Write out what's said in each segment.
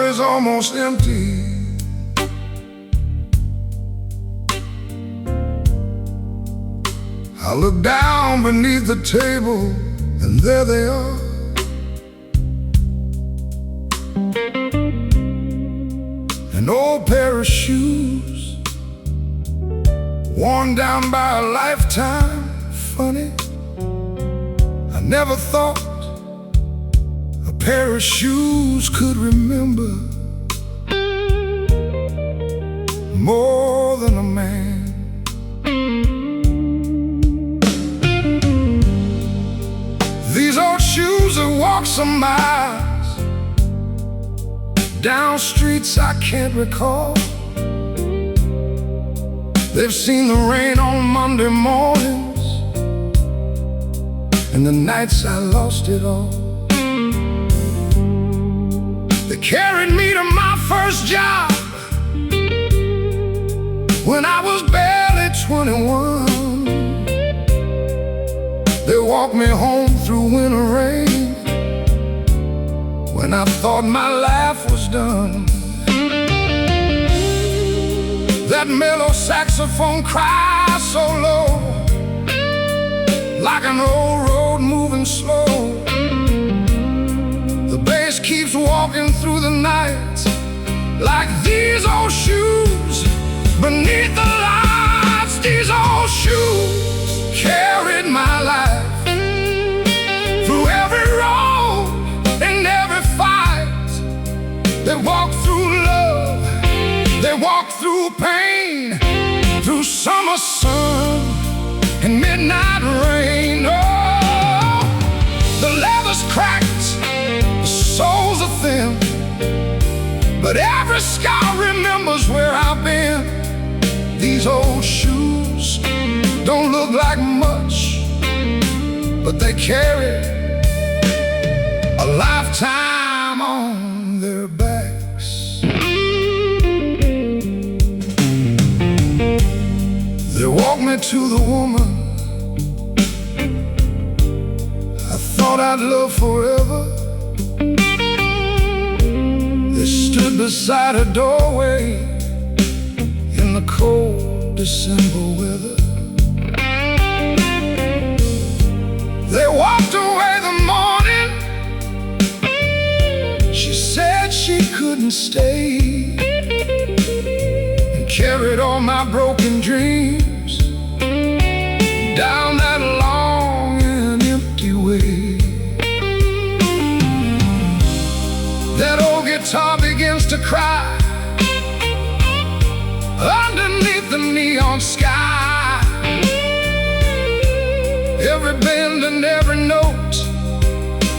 car is almost empty. I look down beneath the table, and there they are. An old pair of shoes, worn down by a lifetime. Funny, I never thought a pair of shoes could remember more than a man. These old shoes have walked some miles down streets I can't recall. They've seen the rain on Monday mornings and the nights I lost it all. They carried me to my first job when I was barely 21. They walked me home through winter rain when I thought my life was done. That mellow saxophone cries so low, like an old road moving slow. The bass keeps walking through the night, like these old shoes beneath the lights. These old shoes carried my life through every road and every fight. They walked through love, they walked through pain, through summer sun and midnight rain. Oh, the leather's cracked, the soles are thin, but every scar remembers where I've been. These old shoes don't look like much, but they carry a lifetime on their backs. They walked me to the woman I thought I'd love forever. They stood beside her doorway in the cold December weather. They walked away the morning she said she couldn't stay, and carried all my broken dreams down that long and empty way. That old guitar begins to cry underneath the neon sky. Every bend and every note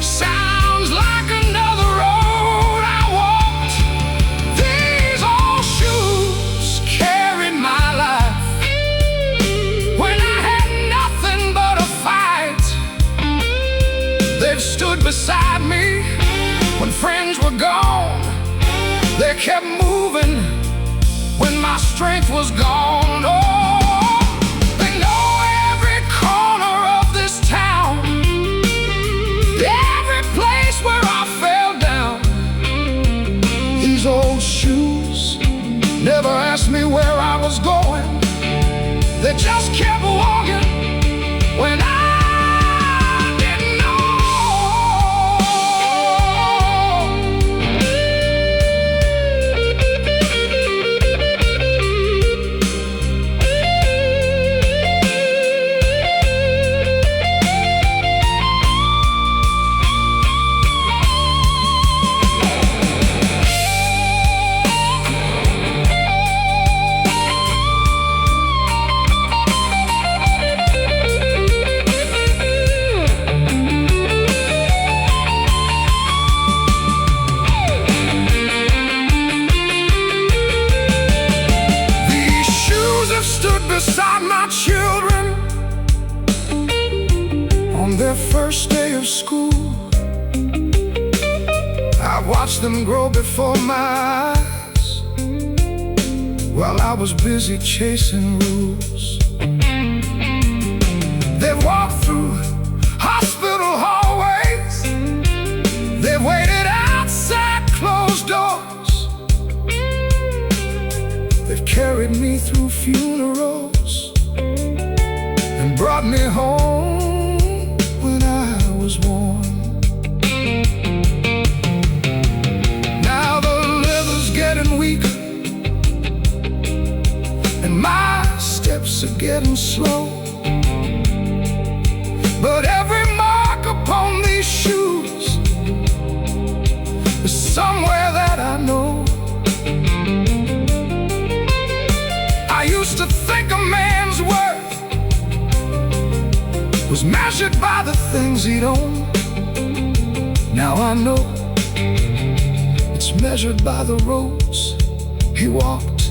sounds like another road I walked. These old shoes carried my life when I had nothing but a fight. They've stood beside me when friends were gone. They kept moving when my strength was gone. Oh, they know every corner of this town, every place where I fell down. These old shoes never asked me where I was going. They just kept walking when I didn't know. Beside my children on their first day of school. I watched them grow before my eyes while I was busy chasing rules. They've walked through hospital hallways, they've waited outside closed doors. carried me through funerals and brought me home when I was warm. Now the leather's getting weaker and my steps are getting slow, but every mark upon these shoes is somewhere that I know. I used to think a man's worth was measured by the things he'd own. Now I know it's measured by the roads he walked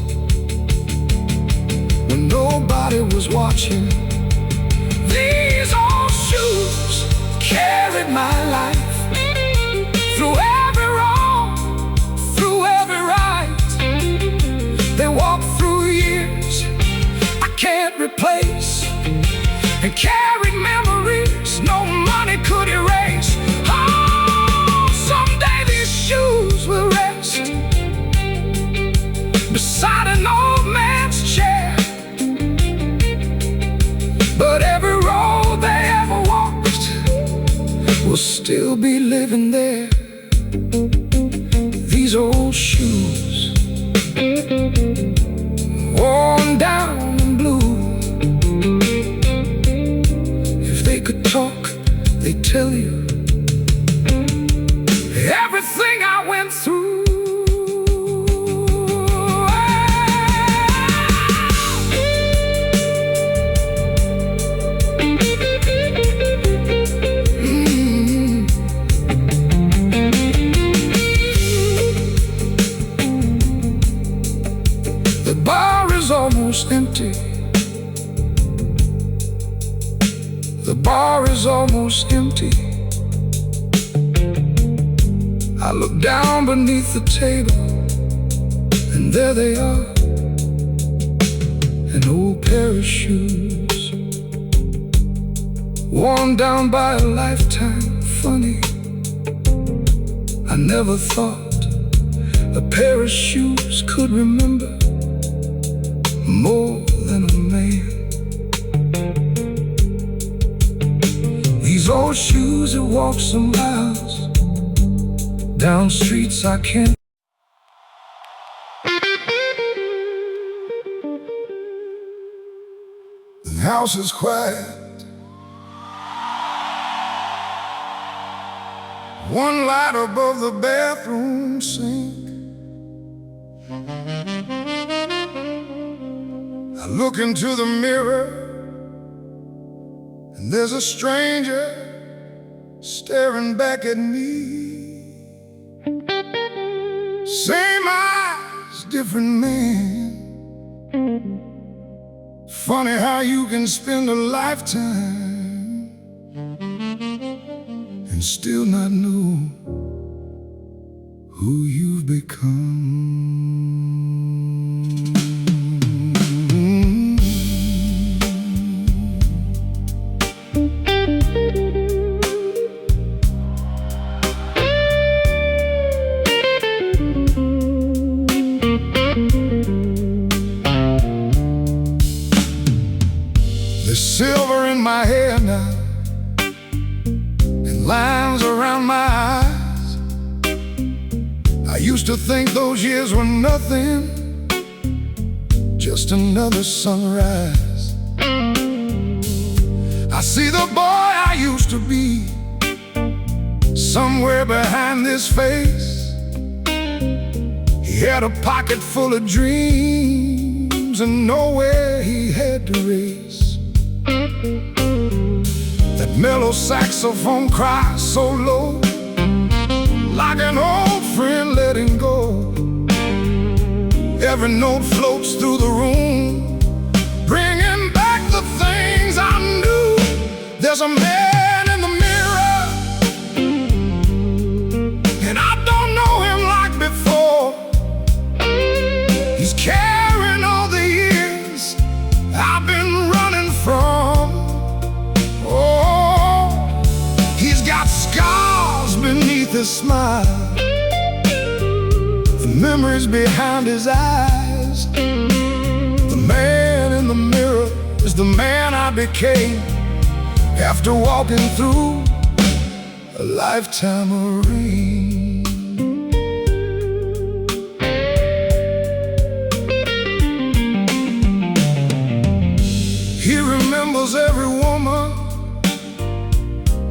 when nobody was watching. These old shoes carried my life through every wrong, through every right. They walked through years I can't replace and carried memories no money could erase. Oh, someday these shoes will rest beside an old man's chair, but every road they ever walked will still be living there. These old shoes, worn down and blue, if they could talk, they'd tell you everything I went through. The bar is almost empty. The bar is almost empty. I look down beneath the table, and there they are, an old pair of shoes, worn down by a lifetime. Funny, I never thought a pair of shoes could remember more than a man. These old shoes that walk some miles down streets I can't. The house is quiet, one light above the bathroom sink. I look into the mirror, and there's a stranger staring back at me. Same eyes, different man. Funny how you can spend a lifetime and still not know who you've become. There's silver in my hair now, and lines around my eyes. I used to think those years were nothing, just another sunrise. I see the boy I used to be somewhere behind this face. He had a pocket full of dreams and nowhere he had to race. That mellow saxophone cries so low, like an old friend letting go. Every note floats through the room, bringing back the things I knew. There's a man in the mirror, and I don't know him like before. He's carrying all the years I've been running from. Oh, he's got scars beneath his smile, the memories behind his eyes. is the man I became after walking through a lifetime of rain. He remembers every woman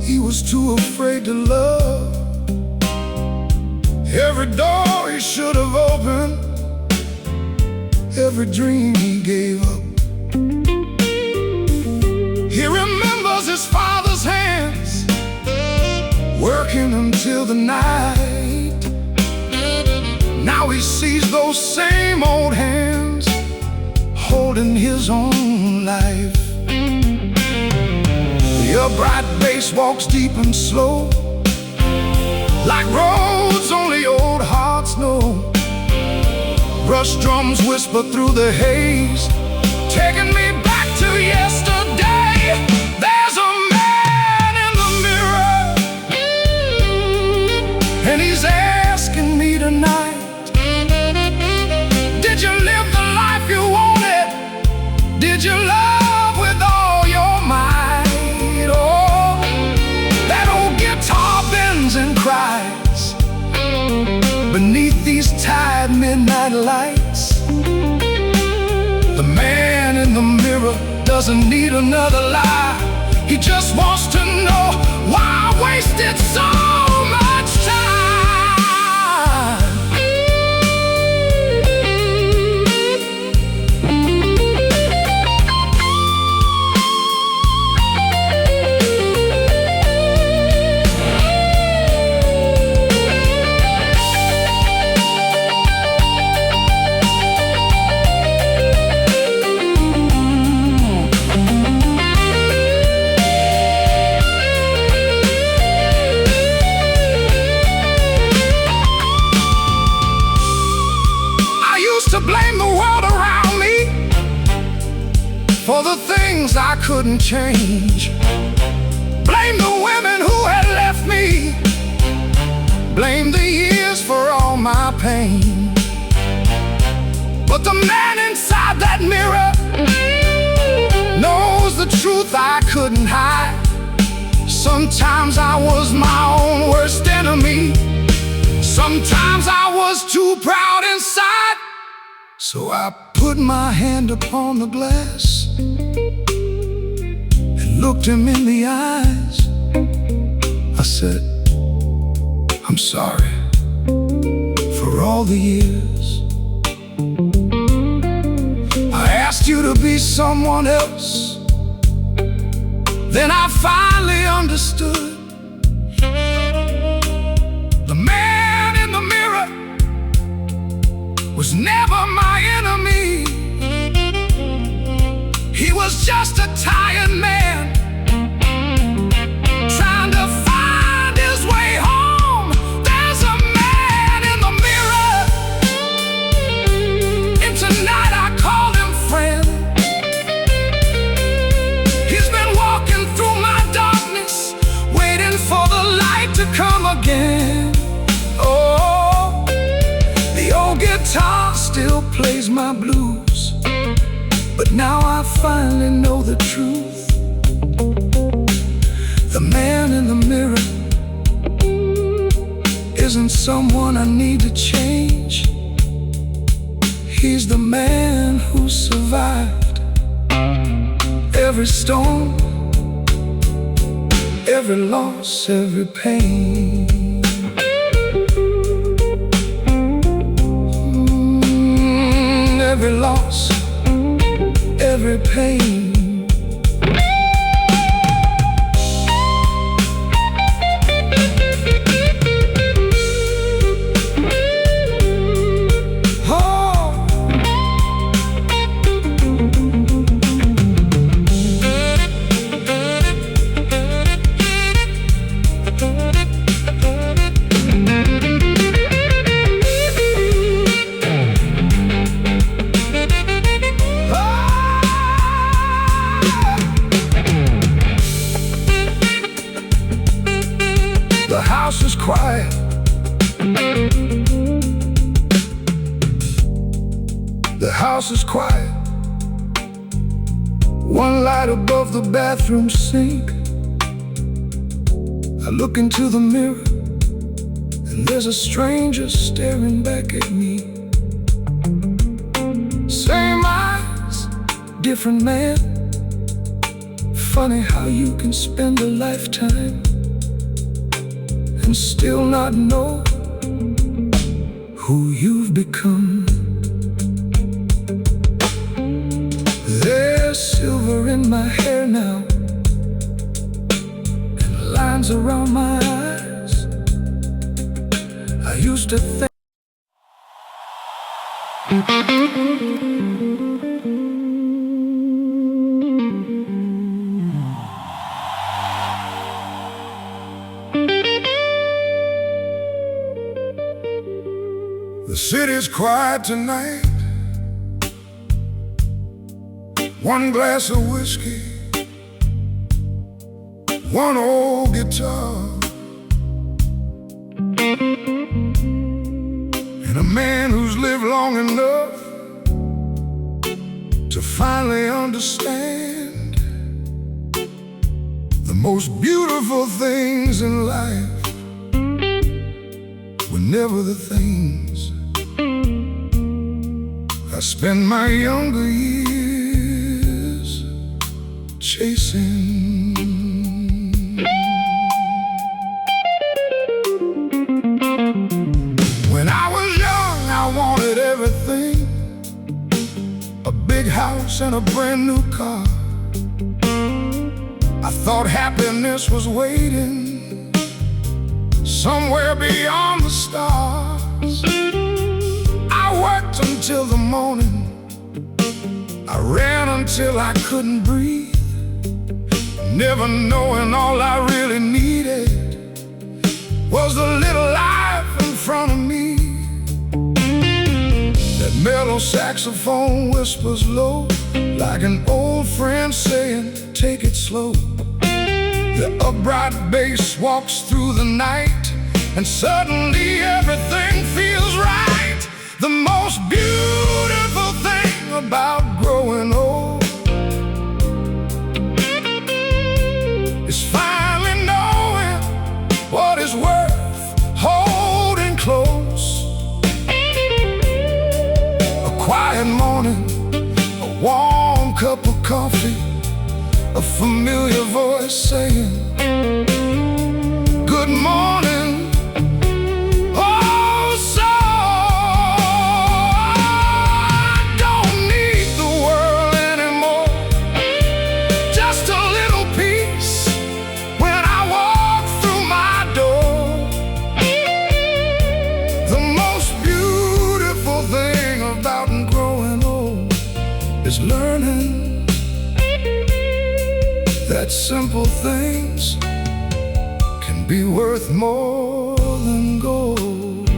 he was too afraid to love, every door he should have opened, every dream he gave up. He remembers his father's hands working until the night. Now he sees those same old hands holding his own life. Your bright bass walks deep and slow, like roads only old hearts know. Brush drums whisper through the haze, taking me back to yesterday. There's a man in the mirror, and he's asking me tonight, did you live the life you wanted? Did you love with all your might? Oh, that old guitar bends and cries beneath these tired midnight lights. The man in the mirror doesn't need another lie. He just wants to know why I wasted so much time. To blame the world around me for the things I couldn't change. Blame the women who had left me. Blame the years for all my pain. But the man inside that mirror knows the truth I couldn't hide. Sometimes I was my own worst enemy. Sometimes I was too proud inside. So I put my hand upon the glass and looked him in the eyes. I said, I'm sorry for all the years I asked you to be someone else. Then I finally understood. The man in the mirror was never my enemy. He was just a tired man trying to find his way home. There's a man in the mirror, and tonight I call him friend. He's been walking through my darkness, waiting for the light to come again. Oh, the old guitar still plays my blues, but now I finally know the truth. The man in the mirror isn't someone I need to change. He's the man who survived every storm, every loss, every pain. Every loss, every pain. The house is quiet. The house is quiet. One light above the bathroom sink. I look into the mirror, and there's a stranger staring back at me. Same eyes, different man. Funny how you can spend a lifetime and still not know who you've become. There's silver in my hair now, and lines around my eyes. I used to think the city's quiet tonight. One glass of whiskey, one old guitar, and a man who's lived long enough to finally understand the most beautiful things in life were never the things I spent my younger years chasing. When I was young, I wanted everything: a big house and a brand new car. I thought happiness was waiting somewhere beyond the stars. I worked until the morning, I ran until I couldn't breathe, never knowing all I really needed was the little life in front of me. That mellow saxophone whispers low, like an old friend saying, take it slow. The upright bass walks through the night, and suddenly everything feels right. The most beautiful thing about growing old is finally knowing what is worth holding close. A quiet morning, a warm cup of coffee, a familiar voice saying, good morning. Is learning that simple things can be worth more than gold.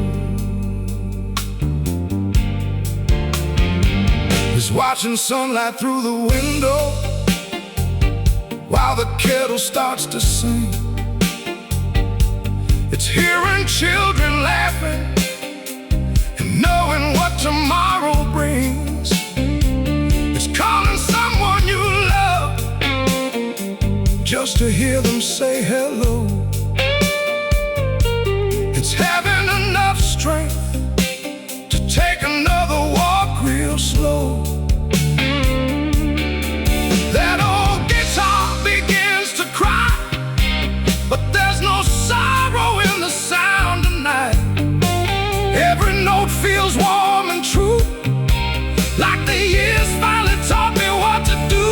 Is watching sunlight through the window while the kettle starts to sing. It's hearing children laughing and knowing what tomorrow brings. Calling someone you love just to hear them say hello. It's having enough strength to take another walk real slow. That old guitar begins to cry, but there's no sorrow in the sound tonight. Every note feels warm and true, like the years finally taught me what to do.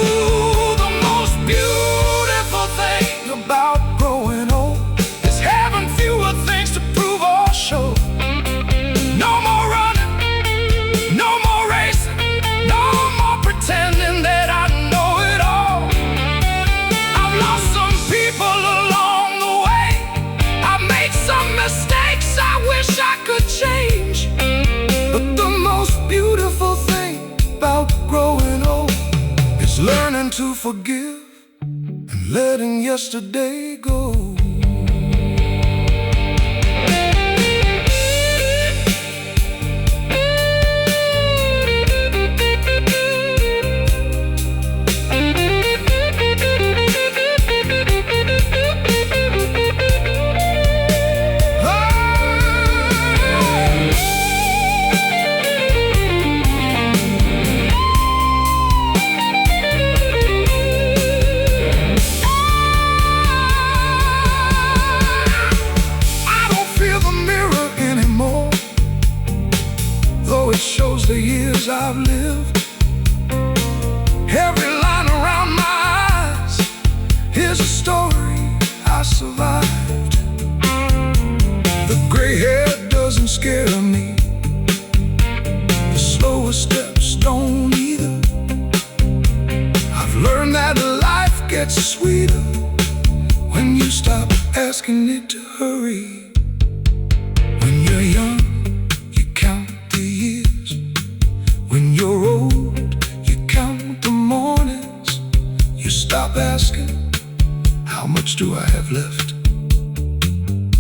The most beautiful thing about growing old is having fewer things to prove or show. No more running, no more racing, no more pretending that I know it all. I've lost some people along the way, I made some mistakes I wish I could change. But the most beautiful thing about growing old is learning to forgive and letting yesterday go. though it shows the years I've lived. Every line around my eyes, here's a story I survived. The gray hair doesn't scare me, the slower steps don't either. I've learned that life gets sweeter when you stop asking it to hurry. When you're young, you count the years. When you're old, you count the mornings. You stop asking, how much do I have left?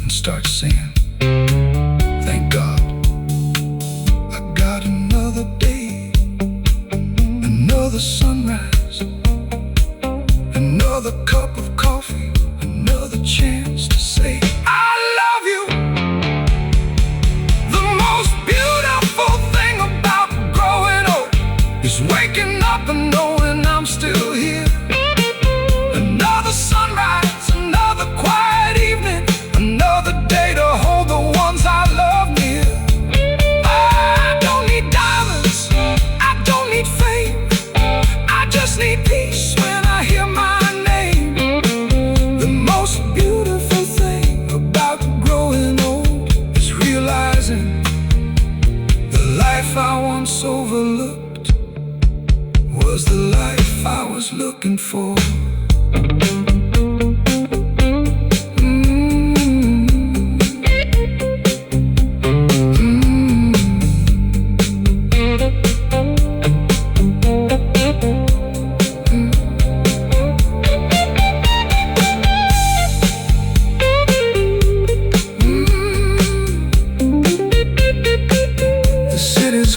And start saying, thank God, I got another day, another sunrise, another cup of coffee, another chance to say I love you. The most beautiful thing about growing old is waking up and knowing I'm still here. Another sunrise, another quiet evening, another day to hold the ones I love near. I don't need diamonds, I don't need fame, I just need peace when I hear my name. The most beautiful thing about growing old is realizing the life I once overlooked was the life I was looking for.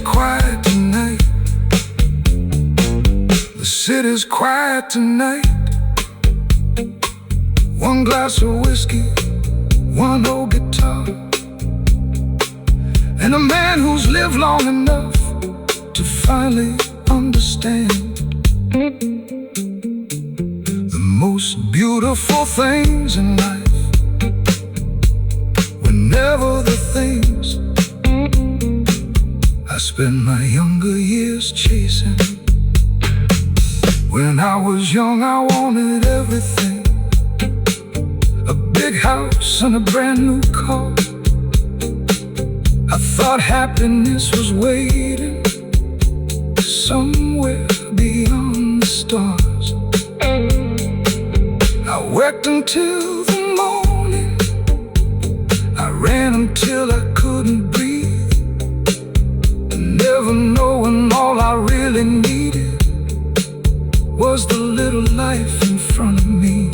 Quiet tonight. The city's quiet tonight. One glass of whiskey, one old guitar, and a man who's lived long enough to finally understand the most beautiful things in life were never the things I spent my younger years chasing. When I was young, I wanted everything: a big house and a brand new car. I thought happiness was waiting somewhere beyond the stars. I worked until the morning, I ran until I couldn't breathe, never knowing all I really needed was the little life in front of me.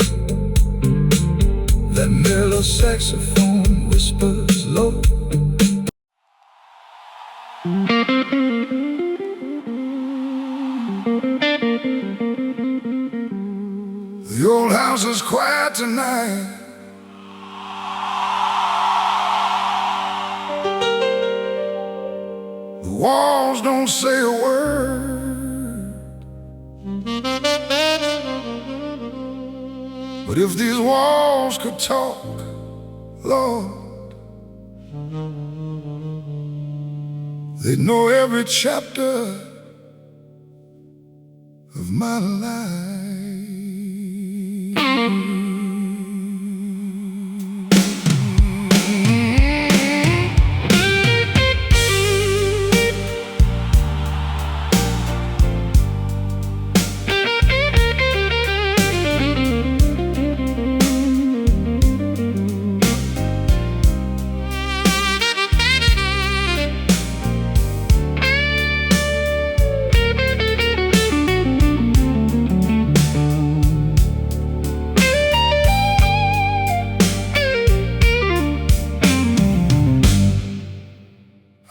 That mellow saxophone whispers low. The old house is quiet tonight. The walls don't say a word, but if these walls could talk, Lord, they'd know every chapter of my life.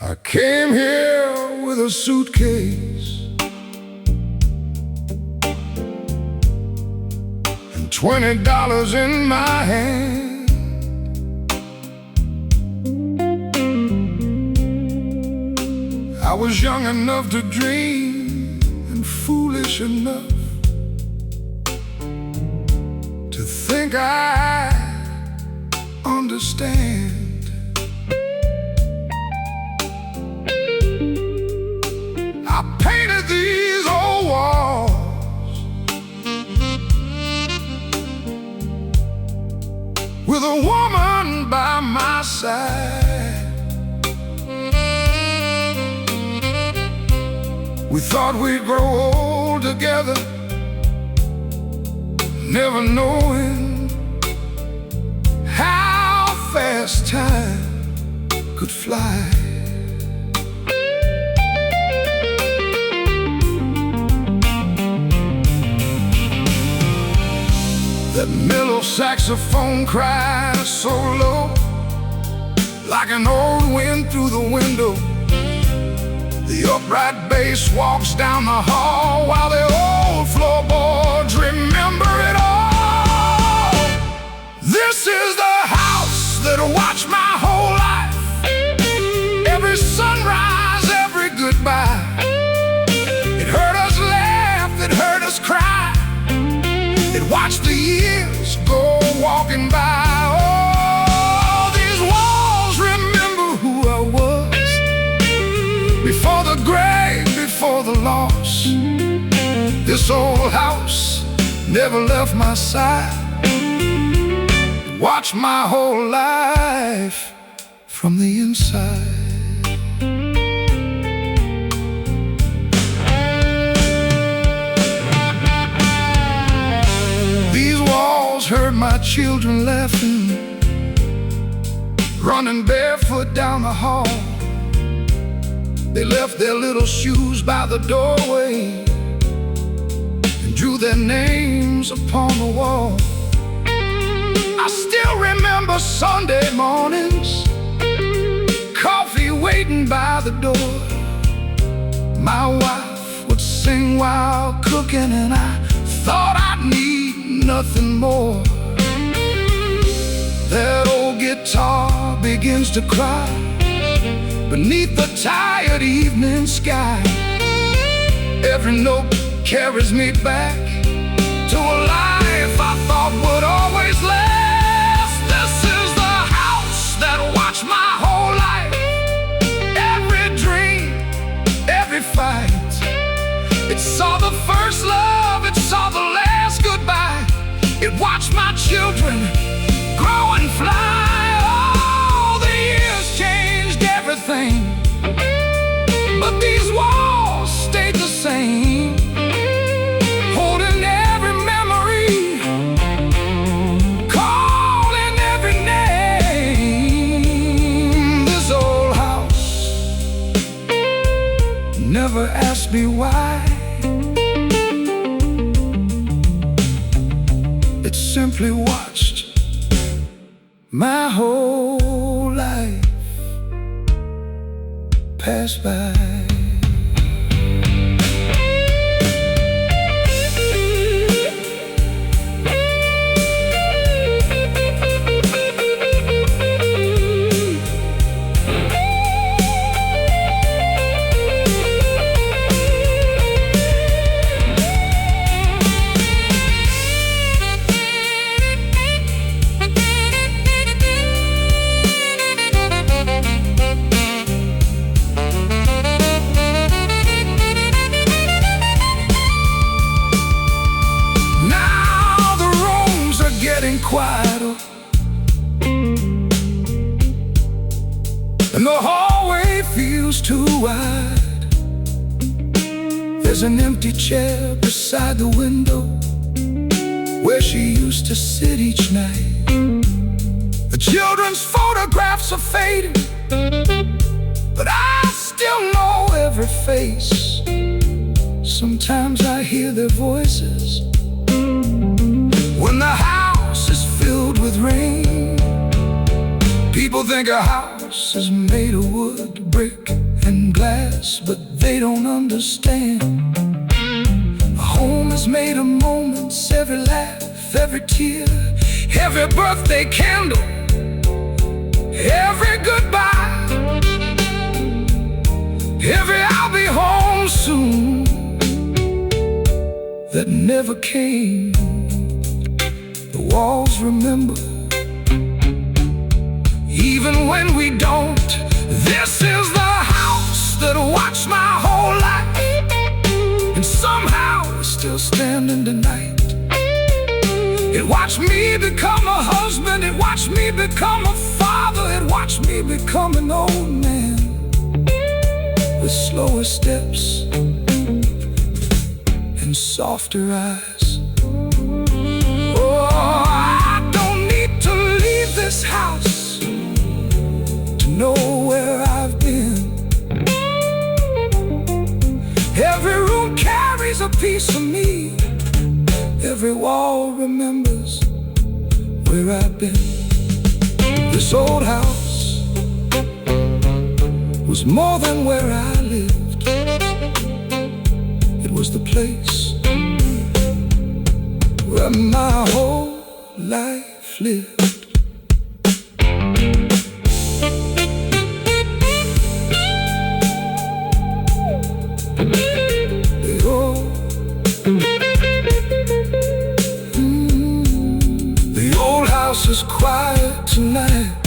I came here with a suitcase and $20 in my hand. I was young enough to dream and foolish enough to think I understand. I painted these old walls with a woman by my side. We thought we'd grow old together, never knowing how fast time could fly. That mellow saxophone cries so low, like an old wind through the window. The upright bass walks down the hall, while the old floorboards remember it all. This is the house that watched my whole life, every sunrise, every goodbye. It heard us laugh, it heard us cry, it watched the years go walking by. Oh, these walls remember who I was, before the grave, before the loss. This old house never left my side, it watched my whole life from the inside. Heard my children laughing, running barefoot down the hall. They left their little shoes by the doorway and drew their names upon the wall. I still remember Sunday mornings, coffee waiting by the door. My wife would sing while cooking, and I thought I'd need nothing more. That old guitar begins to cry beneath the tired evening sky. Every note carries me back to a life I thought would always last. This is the house that watched my whole life, every dream, every fight. It saw the first love, it saw the last goodbye. It watched my children grow and fly. Oh, the years changed everything, but these walls stayed the same, holding every memory, calling every name. This old house never asked me why. It simply watched my whole life pass by. Quieter, and the hallway feels too wide. There's an empty chair beside the window where she used to sit each night. The children's photographs are fading, but I still know every face. Sometimes I hear their voices when the house is filled with rain. People think a house is made of wood, brick, and glass, but they don't understand. A home is made of moments, every laugh, every tear, every birthday candle, every goodbye, every I'll be home soon that never came. The walls remember, even when we don't. This is the house that watched my whole life, still standing tonight. It watched me become a husband, it watched me become a father, it watched me become an old man with slower steps and softer eyes. Oh, I don't need to leave this house to know where I've been. Every room carries a piece of me. Every wall remembers where I've been. This old house was more than where I lived. It was the place where my whole life lived. The old house is quiet tonight.